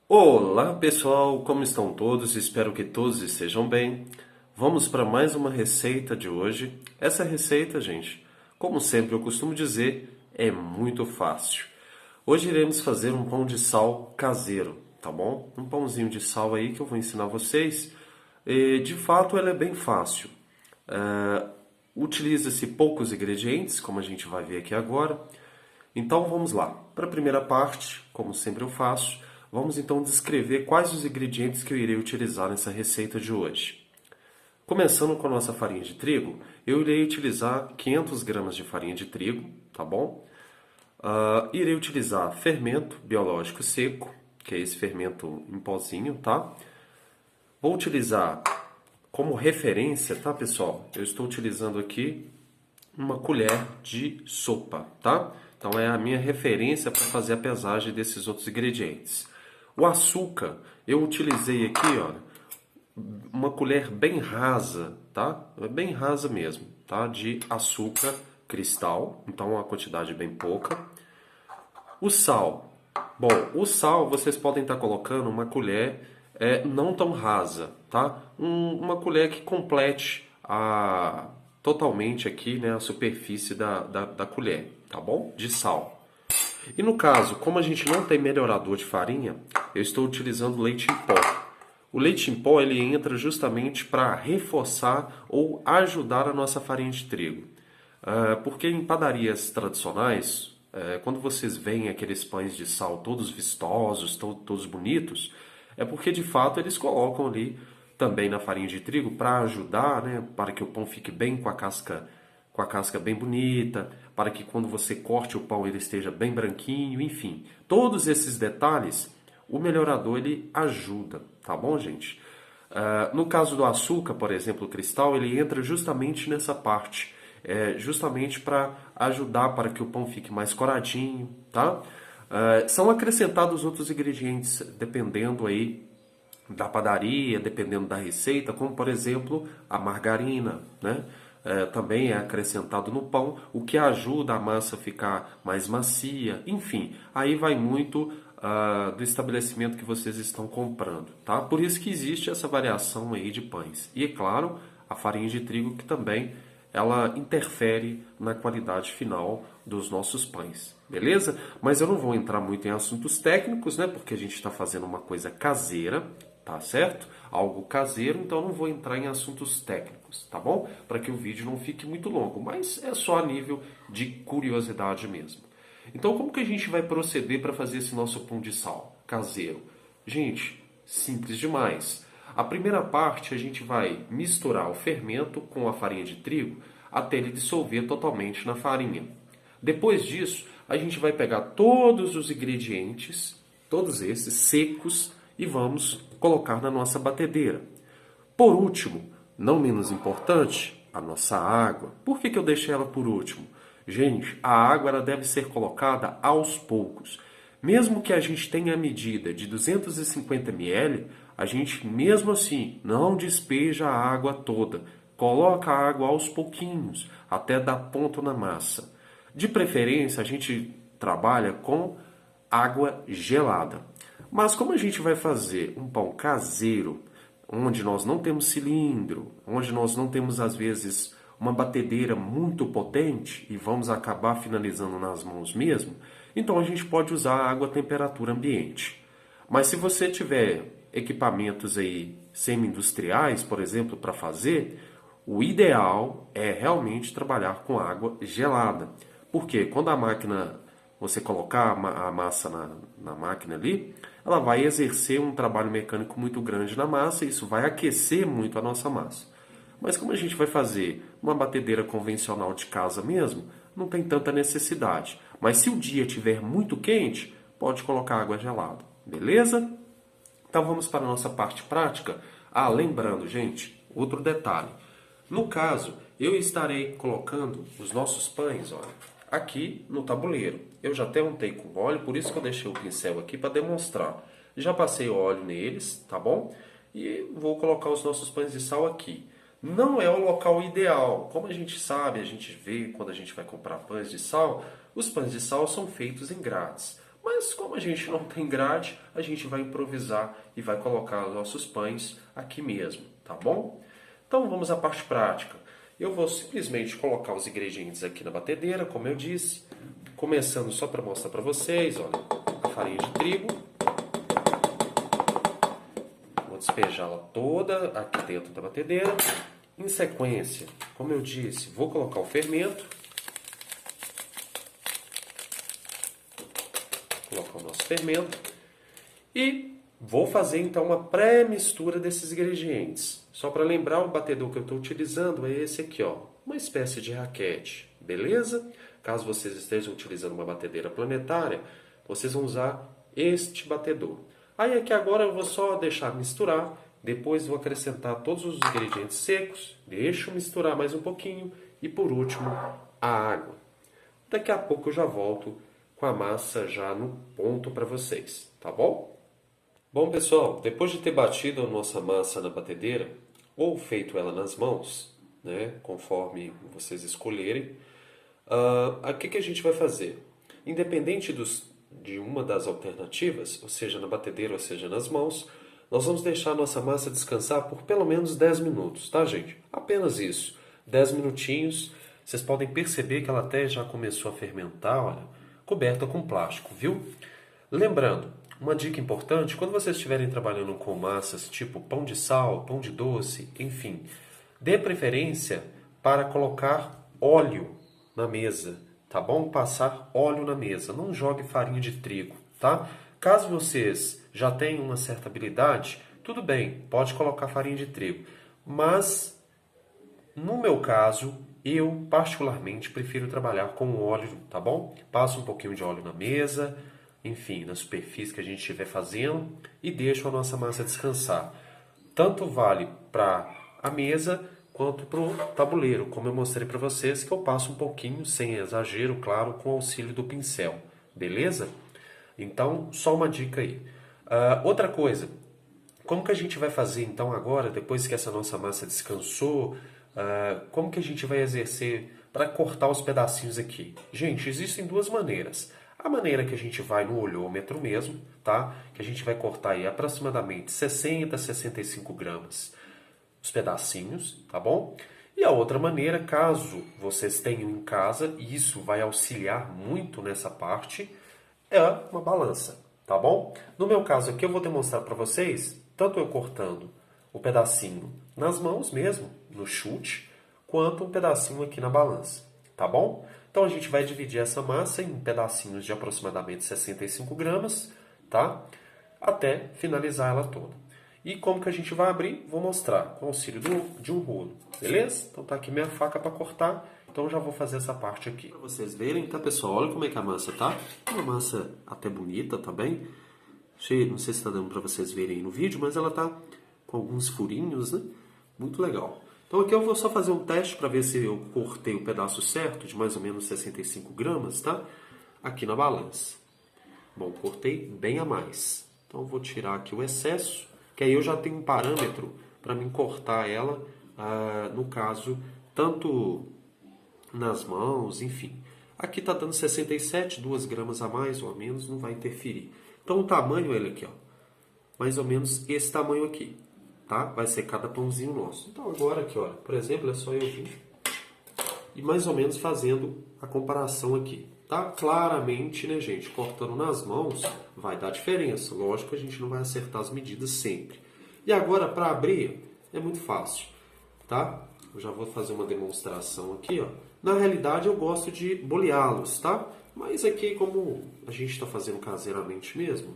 Olá pessoal, como estão todos? Espero que todos estejam bem. Vamos para mais uma receita de hoje. Essa receita, gente, como sempre eu costumo dizer, é muito fácil. Hoje iremos fazer um pão de sal caseiro, tá bom? Um pãozinho de sal aí que eu vou ensinar vocês. De fato, ela é bem fácil. Ah, Utiliza-se poucos ingredientes, como a gente vai ver aqui agora. Então vamos lá. Para a primeira parte, como sempre eu faço, vamos então descrever quais os ingredientes que eu irei utilizar nessa receita de hoje. Começando com a nossa farinha de trigo, eu irei utilizar 500 gramas de farinha de trigo, tá bom? Irei utilizar fermento biológico seco, que é esse fermento em pozinho, tá? Vou utilizar como referência, tá, pessoal? Eu estou utilizando aqui uma colher de sopa, tá? Então é a minha referência para fazer a pesagem desses outros ingredientes. O açúcar, eu utilizei aqui, ó, uma colher bem rasa, tá? Bem rasa mesmo, tá? De açúcar cristal, então uma quantidade bem pouca. O sal. Bom, o sal vocês podem estar colocando uma colher não tão rasa, tá? Uma colher que complete totalmente aqui, né, a superfície da colher, tá bom? De sal. E no caso, como a gente não tem melhorador de farinha, eu estou utilizando leite em pó. O leite em pó ele entra justamente para reforçar ou ajudar a nossa farinha de trigo. Porque em padarias tradicionais, quando vocês veem aqueles pães de sal todos vistosos, todos bonitos, é porque de fato eles colocam ali também na farinha de trigo para ajudar, né, para que o pão fique bem com a casca bem bonita, para que quando você corte o pão ele esteja bem branquinho, enfim. Todos esses detalhes, o melhorador ele ajuda, tá bom, gente? No caso do açúcar, por exemplo, o cristal, ele entra justamente nessa parte, justamente para ajudar para que o pão fique mais coradinho, tá? São acrescentados outros ingredientes dependendo aí da padaria, dependendo da receita, como por exemplo a margarina, né? Também é acrescentado no pão, o que ajuda a massa a ficar mais macia. Enfim, aí vai muito do estabelecimento que vocês estão comprando, tá? Por isso que existe essa variação aí de pães. E é claro, a farinha de trigo que também ela interfere na qualidade final dos nossos pães, beleza? Mas eu não vou entrar muito em assuntos técnicos, né? Porque a gente está fazendo uma coisa caseira, tá certo? Algo caseiro, então eu não vou entrar em assuntos técnicos, tá bom? Para que o vídeo não fique muito longo, mas é só a nível de curiosidade mesmo. Então, como que a gente vai proceder para fazer esse nosso pão de sal caseiro? Gente, simples demais. A primeira parte a gente vai misturar o fermento com a farinha de trigo até ele dissolver totalmente na farinha. Depois disso, a gente vai pegar todos os ingredientes, todos esses secos, e vamos colocar na nossa batedeira. Por último, não menos importante, a nossa água. Por que eu deixei ela por último? Gente, a água ela deve ser colocada aos poucos. Mesmo que a gente tenha a medida de 250 ml, a gente mesmo assim não despeja a água toda. Coloca a água aos pouquinhos, até dar ponto na massa. De preferência, a gente trabalha com água gelada. Mas como a gente vai fazer um pão caseiro, onde nós não temos cilindro, onde nós não temos às vezes uma batedeira muito potente e vamos acabar finalizando nas mãos mesmo, então a gente pode usar água a temperatura ambiente. Mas se você tiver equipamentos aí semi-industriais, por exemplo, para fazer, o ideal é realmente trabalhar com água gelada. Porque quando a máquina, você colocar a massa na máquina ali, ela vai exercer um trabalho mecânico muito grande na massa e isso vai aquecer muito a nossa massa. Mas como a gente vai fazer uma batedeira convencional de casa mesmo, não tem tanta necessidade. Mas se o dia estiver muito quente, pode colocar água gelada, beleza? Então vamos para a nossa parte prática. Lembrando, gente, outro detalhe. No caso, eu estarei colocando os nossos pães, olha, aqui no tabuleiro. Eu já até untei com óleo, por isso que eu deixei o pincel aqui para demonstrar. Já passei óleo neles, tá bom? E vou colocar os nossos pães de sal aqui. Não é o local ideal. Como a gente sabe, a gente vê quando a gente vai comprar pães de sal, os pães de sal são feitos em grades. Mas como a gente não tem grade, a gente vai improvisar e vai colocar os nossos pães aqui mesmo, tá bom? Então vamos à parte prática. Eu vou simplesmente colocar os ingredientes aqui na batedeira, como eu disse, começando só para mostrar para vocês, olha, a farinha de trigo. Vou despejá-la toda aqui dentro da batedeira. Em sequência, como eu disse, vou colocar o fermento. Colocar o nosso fermento. E vou fazer então uma pré-mistura desses ingredientes. Só para lembrar, o batedor que eu estou utilizando é esse aqui, ó, uma espécie de raquete, beleza? Caso vocês estejam utilizando uma batedeira planetária, vocês vão usar este batedor. Aí aqui agora eu vou só deixar misturar, depois vou acrescentar todos os ingredientes secos, deixo misturar mais um pouquinho e por último a água. Daqui a pouco eu já volto com a massa já no ponto para vocês, tá bom? Bom pessoal, depois de ter batido a nossa massa na batedeira, ou feito ela nas mãos, né, conforme vocês escolherem, o que a gente vai fazer? Independente de uma das alternativas, ou seja, na batedeira ou seja nas mãos, nós vamos deixar a nossa massa descansar por pelo menos 10 minutos, tá gente? Apenas isso, 10 minutinhos. Vocês podem perceber que ela até já começou a fermentar, olha, coberta com plástico, viu? Lembrando, uma dica importante, quando vocês estiverem trabalhando com massas tipo pão de sal, pão de doce, enfim, dê preferência para colocar óleo na mesa, tá bom? Passar óleo na mesa, não jogue farinha de trigo, tá? Caso vocês já tenham uma certa habilidade, tudo bem, pode colocar farinha de trigo, mas no meu caso, eu particularmente prefiro trabalhar com óleo, tá bom? Passo um pouquinho de óleo na mesa, enfim, na superfície que a gente estiver fazendo e deixo a nossa massa descansar. Tanto vale para a mesa quanto para o tabuleiro, como eu mostrei para vocês, que eu passo um pouquinho, sem exagero, claro, com o auxílio do pincel, beleza? Então, só uma dica aí. Outra coisa, como que a gente vai fazer então agora, depois que essa nossa massa descansou, como que a gente vai exercer para cortar os pedacinhos aqui? Gente, existem duas maneiras. A maneira que a gente vai no olhômetro mesmo, tá? Que a gente vai cortar aí aproximadamente 60 a 65 gramas os pedacinhos, tá bom? E a outra maneira, caso vocês tenham em casa, e isso vai auxiliar muito nessa parte, é uma balança, tá bom? No meu caso aqui eu vou demonstrar para vocês, tanto eu cortando o pedacinho nas mãos mesmo, no chute, quanto um pedacinho aqui na balança, tá bom? Então a gente vai dividir essa massa em pedacinhos de aproximadamente 65 gramas, tá? Até finalizar ela toda. E como que a gente vai abrir? Vou mostrar com o auxílio de um rolo, beleza? Então tá aqui minha faca para cortar, então já vou fazer essa parte aqui. Para vocês verem, tá pessoal? Olha como é que a massa tá. Uma massa até bonita, tá bem? Não sei se está dando para vocês verem aí no vídeo, mas ela tá com alguns furinhos, né? Muito legal. Então aqui eu vou só fazer um teste para ver se eu cortei o pedaço certo, de mais ou menos 65 gramas, tá? Aqui na balança. Bom, cortei bem a mais. Então eu vou tirar aqui o excesso, que aí eu já tenho um parâmetro para mim cortar ela, no caso, tanto nas mãos, enfim. Aqui está dando 67, 2 gramas a mais ou a menos, não vai interferir. Então o tamanho, ele aqui, ó, mais ou menos esse tamanho aqui. Tá? Vai ser cada pãozinho nosso. Então agora aqui, ó, por exemplo, é só eu vir e mais ou menos fazendo a comparação aqui. Tá? Claramente, né, gente, cortando nas mãos vai dar diferença. Lógico que a gente não vai acertar as medidas sempre. E agora, para abrir, é muito fácil. Tá? Eu já vou fazer uma demonstração aqui, ó. Na realidade, eu gosto de boleá-los, tá? Mas aqui, como a gente está fazendo caseiramente mesmo,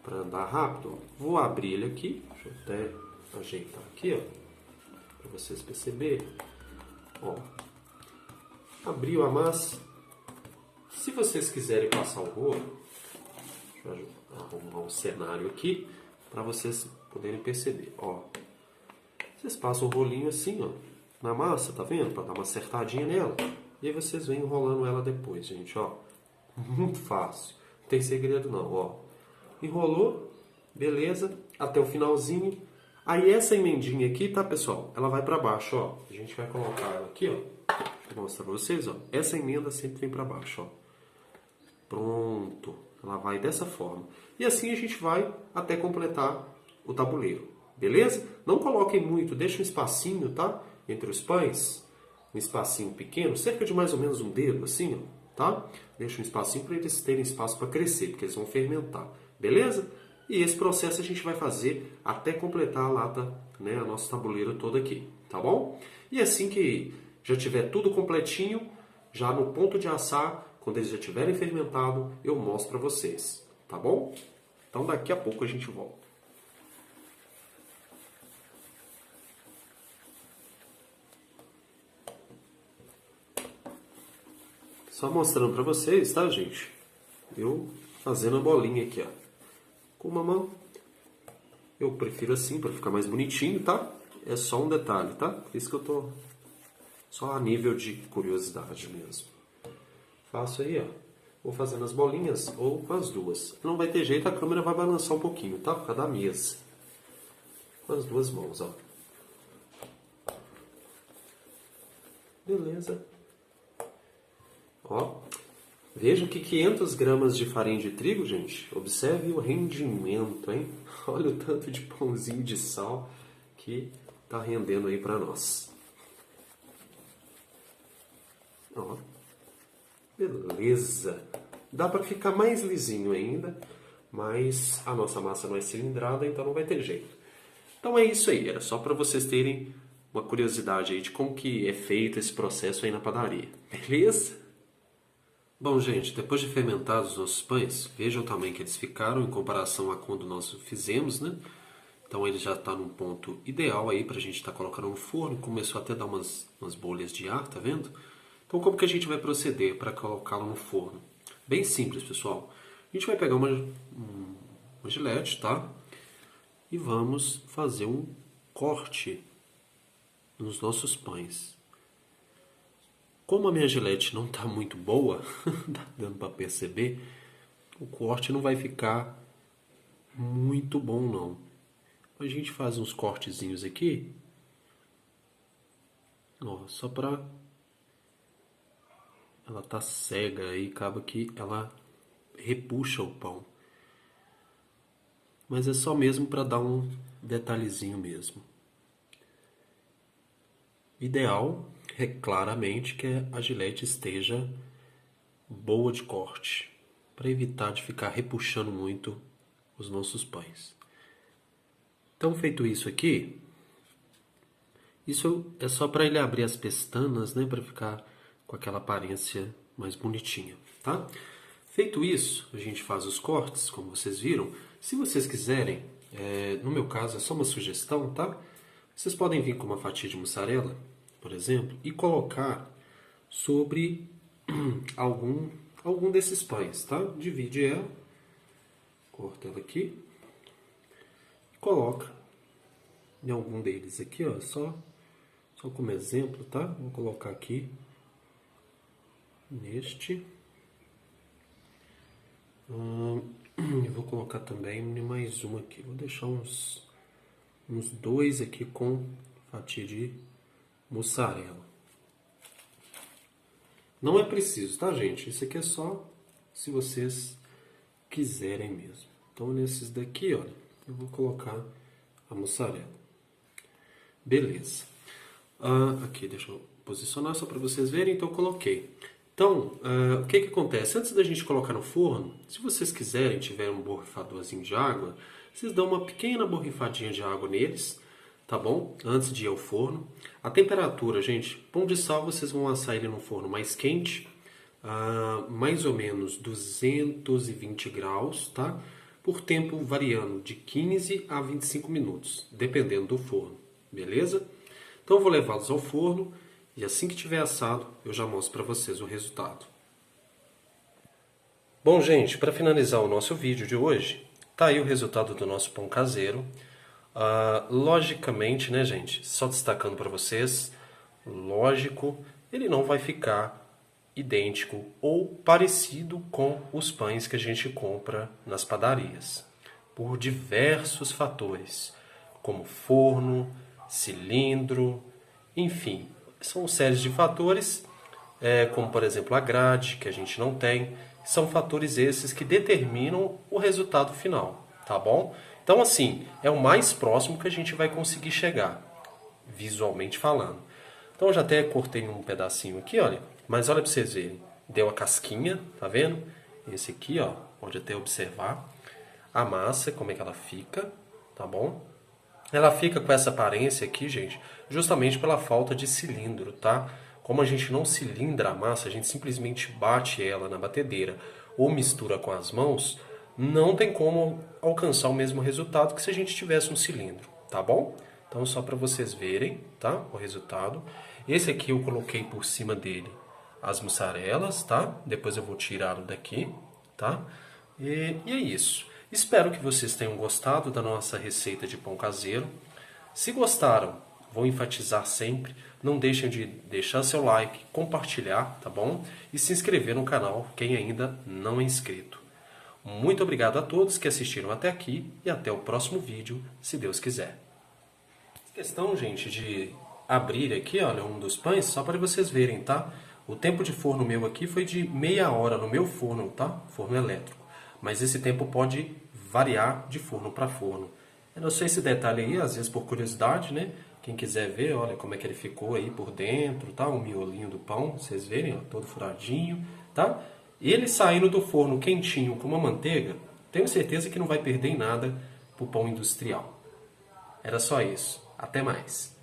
para andar rápido, ó, vou abrir ele aqui. Deixa eu até ajeitar aqui, ó, para vocês perceberem. Ó, abriu a massa. Se vocês quiserem passar o rolo, deixa eu arrumar um cenário aqui para vocês poderem perceber. Ó, vocês passam o rolinho assim, ó, na massa, tá vendo? Para dar uma acertadinha nela. E aí vocês vêm enrolando ela depois, gente, ó. Muito fácil. Não tem segredo não, ó. Enrolou, beleza, até o finalzinho. Aí essa emendinha aqui, tá, pessoal? Ela vai para baixo, ó. A gente vai colocar ela aqui, ó. Deixa eu mostrar para vocês, ó. Essa emenda sempre vem para baixo, ó. Pronto. Ela vai dessa forma. E assim a gente vai até completar o tabuleiro. Beleza? Não coloquem muito, deixa um espacinho, tá? Entre os pães. Um espacinho pequeno, cerca de mais ou menos um dedo, assim, ó, tá? Deixa um espacinho para eles terem espaço para crescer, porque eles vão fermentar. Beleza? E esse processo a gente vai fazer até completar a lata, né? A nosso tabuleiro todo aqui, tá bom? E assim que já tiver tudo completinho, já no ponto de assar, quando eles já tiverem fermentado, eu mostro para vocês, tá bom? Então daqui a pouco a gente volta. Só mostrando para vocês, tá, gente? Eu fazendo a bolinha aqui, ó. Com uma mão. Eu prefiro assim, para ficar mais bonitinho, tá? É só um detalhe, tá? Por isso que eu tô só a nível de curiosidade mesmo. Faço aí, ó. Vou fazendo as bolinhas ou com as duas. Não vai ter jeito, a câmera vai balançar um pouquinho, tá? Por causa da mesa. Com as duas mãos, ó. Beleza. Ó. Vejam que 500 gramas de farinha de trigo, gente. Observe o rendimento, hein? Olha o tanto de pãozinho de sal que tá rendendo aí para nós. Ó. Beleza. Dá para ficar mais lisinho ainda, mas a nossa massa não é cilindrada, então não vai ter jeito. Então é isso aí, era só para vocês terem uma curiosidade aí de como que é feito esse processo aí na padaria. Beleza? Bom, gente, depois de fermentados os nossos pães, vejam também que eles ficaram em comparação a quando nós fizemos, né? Então ele já está num ponto ideal aí para a gente estar colocando no forno. Começou até a dar umas bolhas de ar, tá vendo? Então como que a gente vai proceder para colocá-lo no forno? Bem simples, pessoal. A gente vai pegar uma gilete, tá? E vamos fazer um corte nos nossos pães. Como a minha gilete não está muito boa, tá dando para perceber, o corte não vai ficar muito bom não. A gente faz uns cortezinhos aqui, ó, só para ela tá cega aí, acaba que ela repuxa o pão. Mas é só mesmo para dar um detalhezinho mesmo. Ideal é claramente que a gilete esteja boa de corte, para evitar de ficar repuxando muito os nossos pães. Então, feito isso aqui, isso é só para ele abrir as pestanas, né, para ficar com aquela aparência mais bonitinha, tá? Feito isso, a gente faz os cortes, como vocês viram. Se vocês quiserem, no meu caso é só uma sugestão, tá? Vocês podem vir com uma fatia de mussarela, por exemplo, e colocar sobre algum desses pães, tá? Divide ela, corta ela aqui e coloca em algum deles aqui, ó, só como exemplo, tá? Vou colocar aqui neste. Eu vou colocar também mais um aqui. Vou deixar uns dois aqui com fatia de mussarela. Não é preciso, tá, gente? Isso aqui é só se vocês quiserem mesmo. Então, nesses daqui, olha, eu vou colocar a mussarela. Beleza. Aqui, deixa eu posicionar só para vocês verem. Então, eu coloquei. Então, o que acontece? Antes da gente colocar no forno, se vocês quiserem, tiver um borrifadorzinho de água, vocês dão uma pequena borrifadinha de água neles, tá bom? Antes de ir ao forno. A temperatura, gente, pão de sal vocês vão assar ele no forno mais quente, mais ou menos 220 graus, tá? Por tempo variando de 15 a 25 minutos, dependendo do forno, beleza? Então eu vou levá-los ao forno e assim que tiver assado eu já mostro para vocês o resultado. Bom, gente, para finalizar o nosso vídeo de hoje, tá aí o resultado do nosso pão caseiro. Logicamente, né, gente, só destacando para vocês, lógico, ele não vai ficar idêntico ou parecido com os pães que a gente compra nas padarias, por diversos fatores, como forno, cilindro, enfim, são séries de fatores, como por exemplo a grade, que a gente não tem. são fatores esses que determinam o resultado final, tá bom? Então, assim, é o mais próximo que a gente vai conseguir chegar, visualmente falando. Então, eu já até cortei um pedacinho aqui, olha, mas olha para vocês verem. Deu a casquinha, tá vendo? Esse aqui, ó, pode até observar. A massa, como é que ela fica, tá bom? Ela fica com essa aparência aqui, gente, justamente pela falta de cilindro, tá? Como a gente não cilindra a massa, a gente simplesmente bate ela na batedeira ou mistura com as mãos, não tem como alcançar o mesmo resultado que se a gente tivesse um cilindro, tá bom? Então, só para vocês verem, tá? O resultado. Esse aqui eu coloquei por cima dele as mussarelas, tá? Depois eu vou tirá-lo daqui, tá? E é isso. Espero que vocês tenham gostado da nossa receita de pão caseiro. Se gostaram, vou enfatizar sempre, não deixem de deixar seu like, compartilhar, tá bom? E se inscrever no canal, quem ainda não é inscrito. Muito obrigado a todos que assistiram até aqui e até o próximo vídeo, se Deus quiser. Questão, gente, de abrir aqui, olha, um dos pães, só para vocês verem, tá? O tempo de forno meu aqui foi de meia hora no meu forno, tá? Forno elétrico. Mas esse tempo pode variar de forno para forno. Eu não sei esse detalhe aí, às vezes por curiosidade, né? Quem quiser ver, olha como é que ele ficou aí por dentro, tá? O miolinho do pão, vocês verem, ó, todo furadinho, tá? Ele saindo do forno quentinho com uma manteiga, tenho certeza que não vai perder em nada pro pão industrial. Era só isso. Até mais.